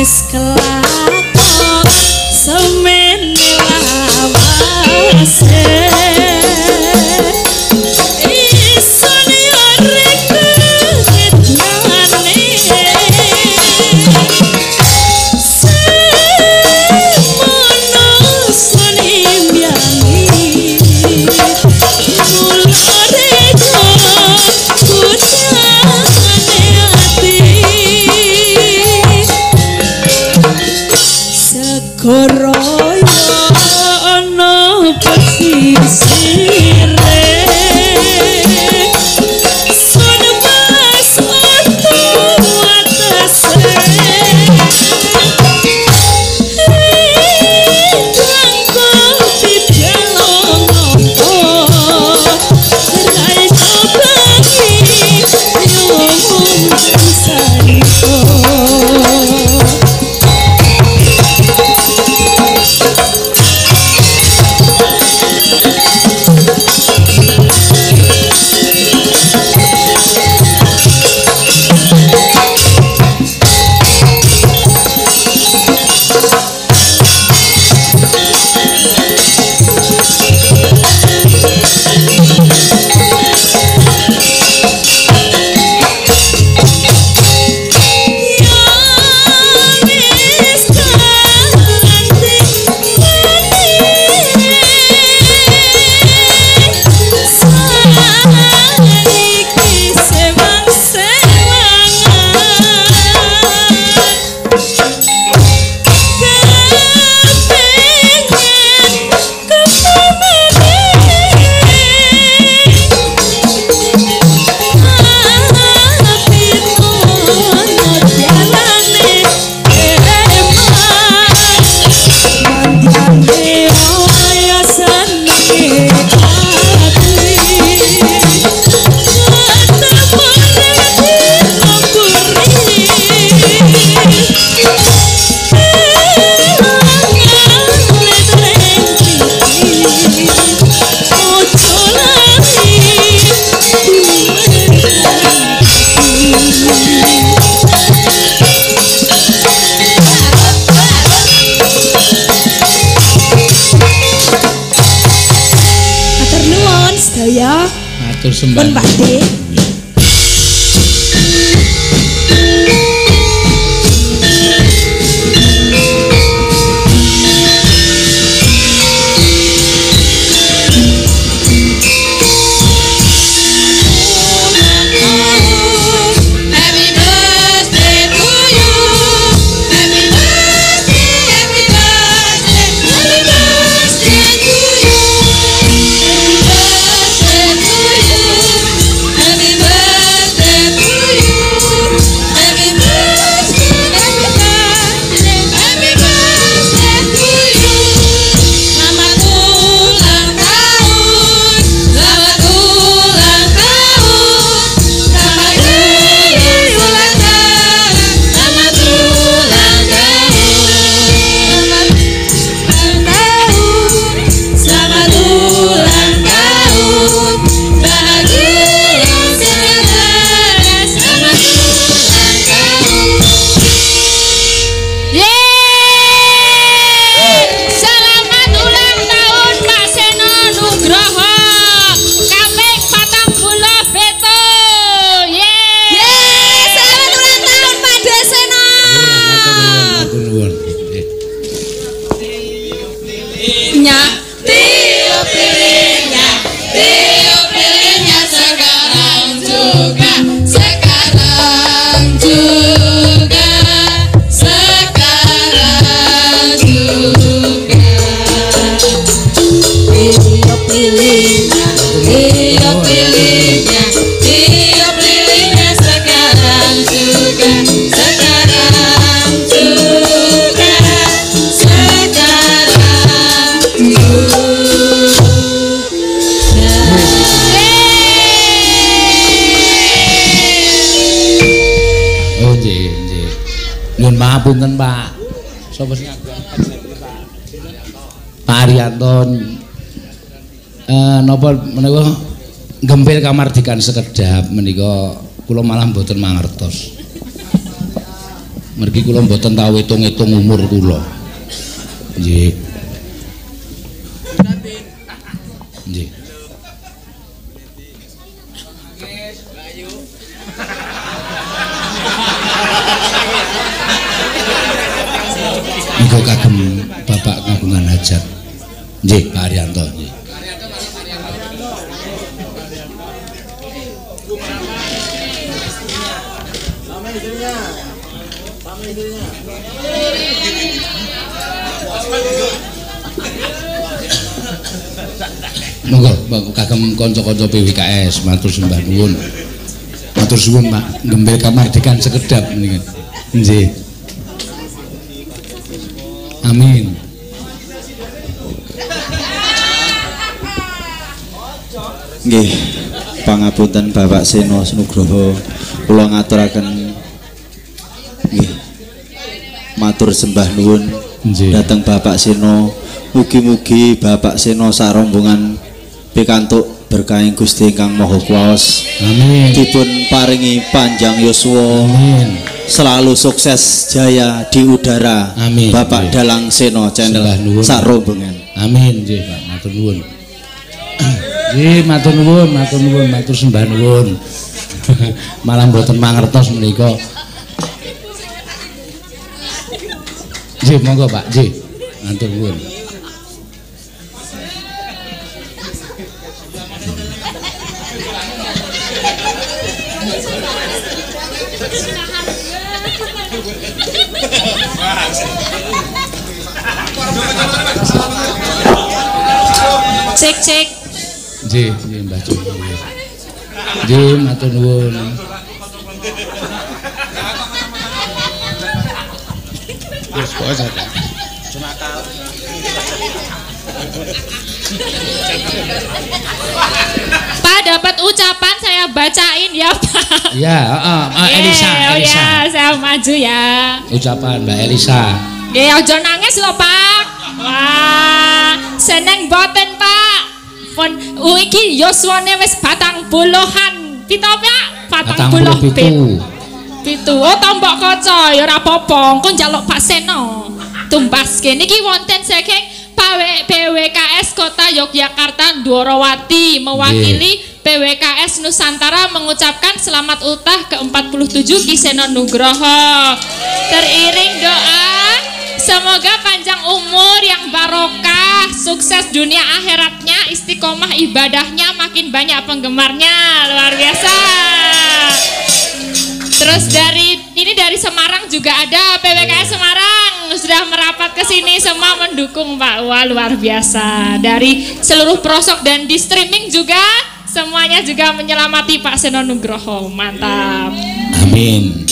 wis kelakon semene lawase ison yo reket nyane semono soni mbiyangi mulare Koroyo ana pesisire sun mas orto atase langko pipelong rai cobangi nyomong sariko Pun Pak Dik. Nyuwun pangapunten Pak. Sapa sing Pak Arianto napa menika gempil kamardikan sekedhap menika kula malah mboten mangertos. Mergi kula mboten tau hitung-hitung umur kula. Nggih. Nggih. Niku kagem Bapak kagungan hajat. Nggih, Pak Ariyanto nggih. Monggo kagem kanca-kanca PWKS matur sembah nuwun. Matur suwun Pak, ngembil kamardikan sekedap menika. Nggih. Amin. Nggih, pangapunten Bapak Seno Nugroho, kula ngaturaken nggih. Matur sembah nuwun dhateng Bapak Seno. Mugi-mugi Bapak Seno sak rombongan pikantuk berkahing Gusti Ingkang Maha Kuwaos. Amin. Dipun paringi panjang yuswa. Amin. Selalu sukses jaya di udara. Amin. Bapak Dalang Seno channel sak rombongan. Amin nggih Pak, matur nuwun. Nggih, matur nuwun, matur sembah nuwun. Malah mboten mangertos menika. Nggih, monggo Pak, nggih. Matur nuwun. Cek. Nggih, Mbah Jo. Nggih, matur nuwun. Wis kok saja. Pak dapat ucapan saya bacain ya Pak. Ya, Elisa. Ya, saya maju ya. Ucapan Mbak Elisa. Nggih, aja nangis lho Pak. Wah, seneng boten Pak. Pun iki yuswane wis 40-an. Pito Pak? 40 pitu. Oh, tombok kaca ya ora apa-apa. Engko njaluk Pak Seno. Tumbaske niki wonten saking PWKS Kota Yogyakarta Dwarawati mewakili PWKS Nusantara mengucapkan selamat ultah ke-47 Ki Seno Nugroho. Teriring doa semoga panjang umur yang barokah, sukses dunia akhiratnya, istiqomah ibadahnya, makin banyak penggemarnya, luar biasa. Terus dari Semarang juga ada PWKS Semarang sudah merapat ke sini semua mendukung Pak. Wah, luar biasa. Dari seluruh pelosok dan di streaming juga semuanya juga menyelamati Pak Seno Nugroho. Mantap. Amin.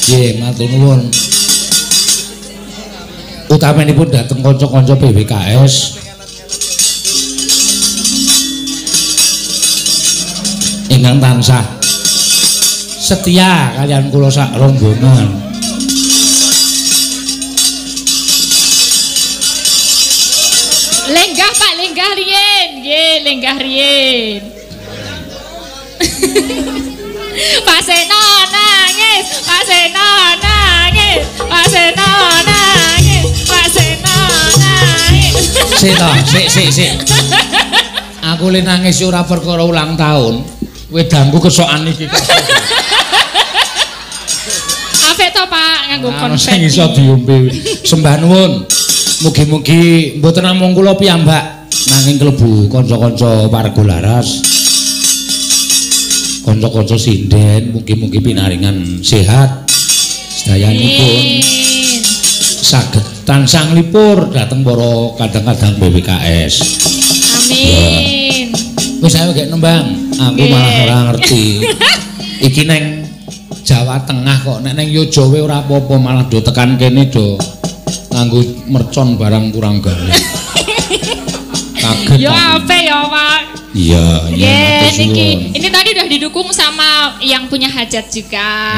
Nggih, matur nuwun. Utamanipun dhateng kanca-kanca PWKS. Ingkang tansah setia kalian kula sak rombongan. Lenggah Pak, lenggah riyen. Nggih, lenggah riyen. Pak Seno nangis, Pak Seno nangis, Pak Seno nangis, Pak Seno nangis. Sik. Aku le nangis ora perkara ulang tahun. Wedangku kesokan iki. Ape to Pak nganggo konven. Sing iso diombe. Sembah nuwun. Mugi-mugi mboten namung kula piyambak nanging klebu kanca-kanca warga laras. Kanca-kanca sinden mugi-mugi pinaringan sehat sedayanipun. Saged tansah nglipur dhateng para kadang-kadang PWKS. Amin. Wis ayo gek nembang. Aku malah ora ngerti. Iki neng Jawa Tengah kok nek neng Yojawe ora apa-apa malah do tekan kene do nganggo mercon barang kurang gawe. Kaget. Yo ape ya, Pak? Iya, ini tadi udah didukung sama yang punya hajat juga.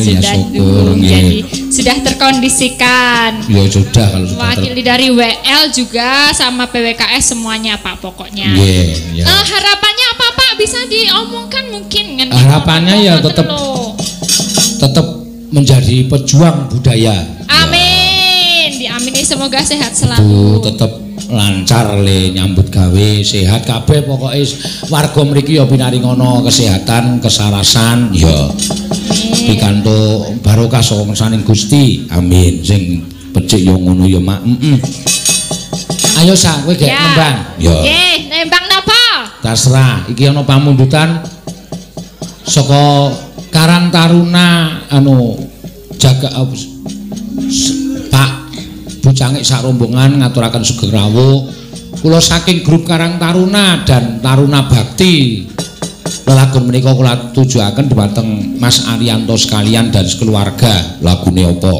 Sudah didukung. Jadi sudah terkondisikan. Ya sudah kalau sudah. Wakili dari WL juga sama PWKS semuanya Pak pokoknya. Iya. Harapannya apa Pak? Bisa diomongkan mungkin? Harapannya ya tetap menjadi pejuang budaya. Amin. Diamini semoga sehat Tuh, selalu. tetep lancar le nyambut gawe, sehat kabeh pokoke warga mriki ya pinaringono kesehatan, kesarasan ya. Pikantuk barokah saka ngersaning Gusti. Amin. Sing becik ya ngono ya Mak. Ayo sak kowe gek nembang. Ya. Nggih, nembang napa? Terserah, iki ana pamundutan saka Karang Taruna jaga Pak Bucangik sak rombongan ngaturaken sugeng rawuh. Kula saking grup Karang Taruna dan Taruna Bakti. Lelagon menika kula tujuaken dhumateng Mas Arianto sekalian dan sekeluarga. Lagune apa?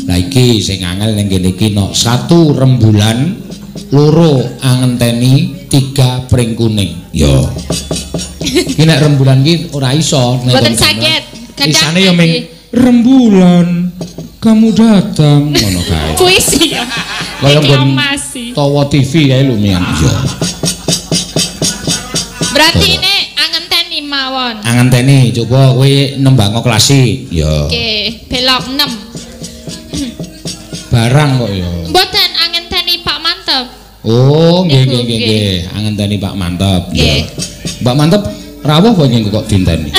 Lah iki sing angel ning kene iki no 1 rembulan, 2 angenteni, 3 pring kuning. Yo. Iki nek rembulan iki ora iso nek Mboten saged. Isane ya ming rembulan kamu datang ngono kae. Puisi ya. Kaya nggon Reklamasi. tawa TV kae lumian. Iya. Berarti ini angenteni mawon. Angenteni coba kowe nembang klasik. Ya. Oke, belok 6. Barang kok ya. Mboten angenteni Pak Mantep. Oh, nggih. Angenteni Pak Mantep. Ya. Mbak Mantep rawuh kok nggih kok dinteni.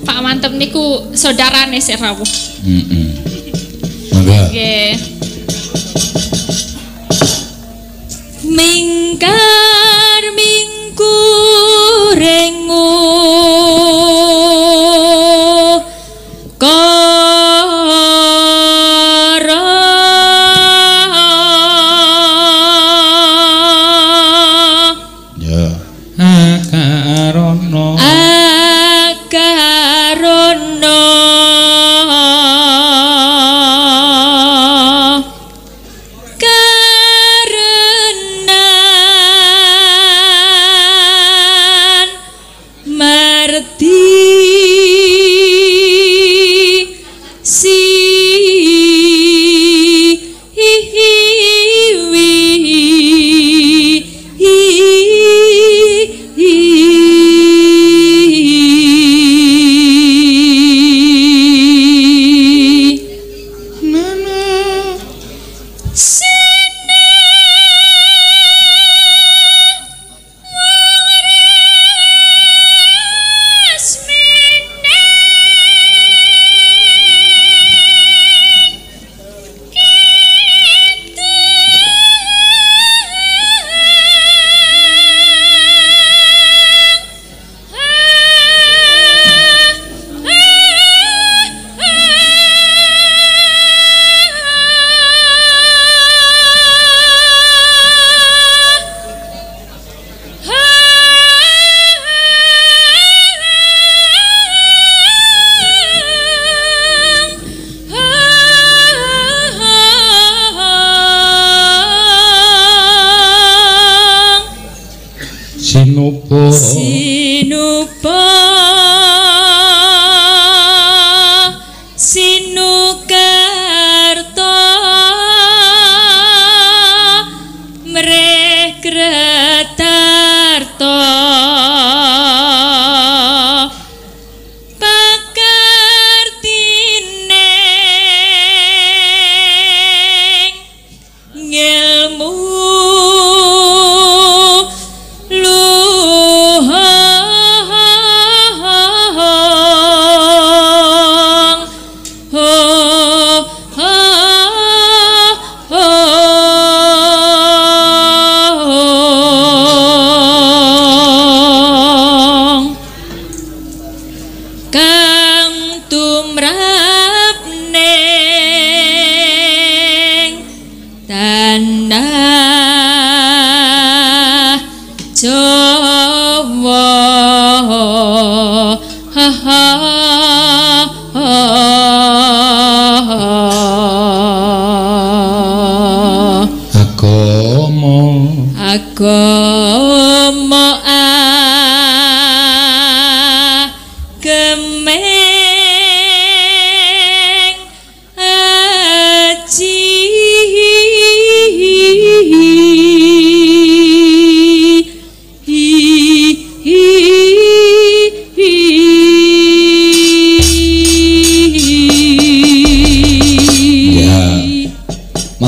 Pak Mantep niku saudarane sik rawuh. Monggo. Nggih. Mingkar mingkurengu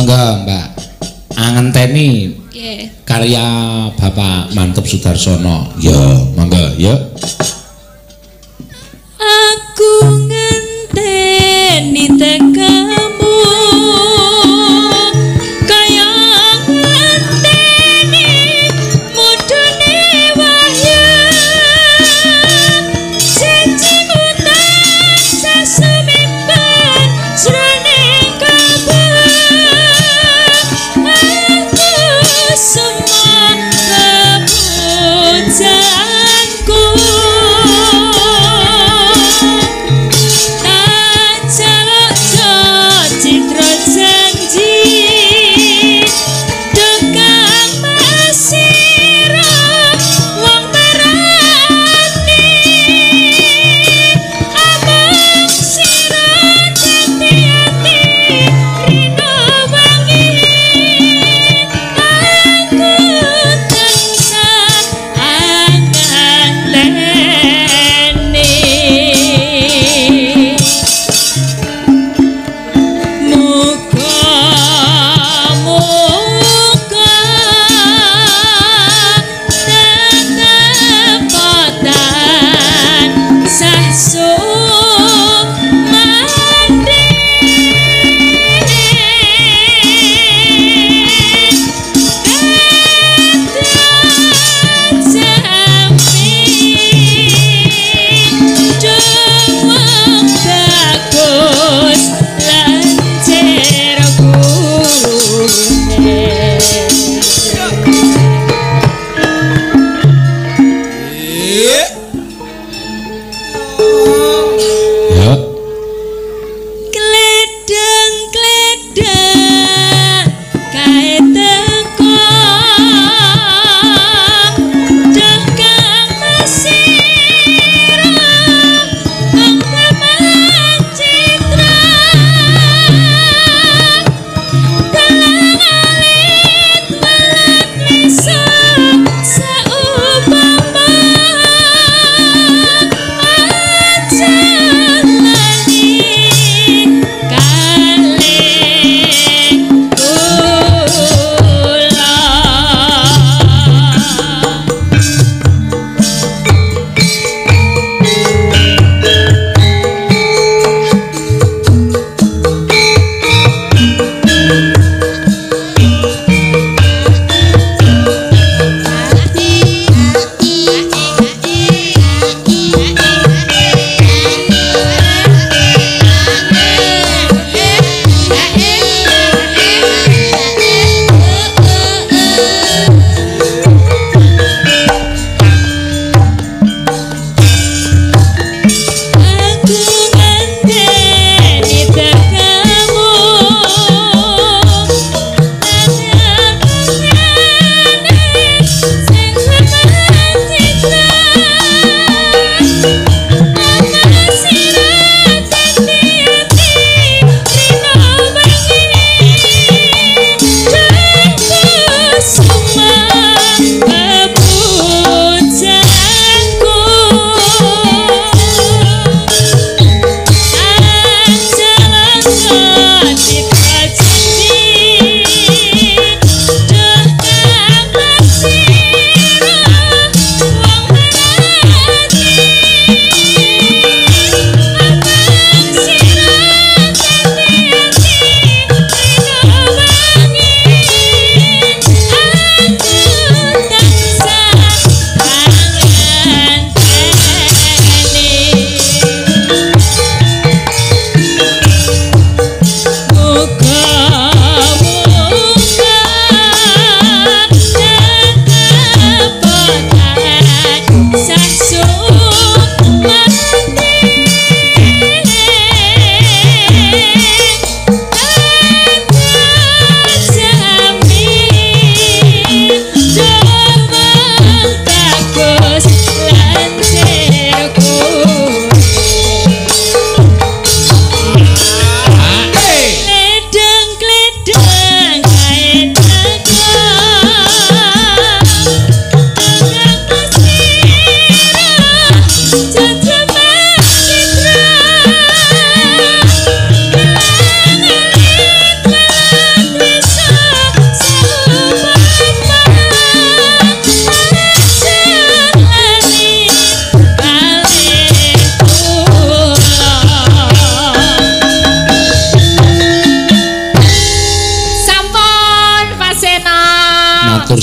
Monggo Mbak angenteni Nggih. karya Bapak Mantep Sudarsono. Ya, monggo ya. Aku ngenteni tekamu kaya ngenteni mudune wahyu janjimu tansah sumimpen jroning kabeh aku semua kepujaanku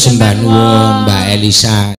sembah nuwun Mbak Elisa.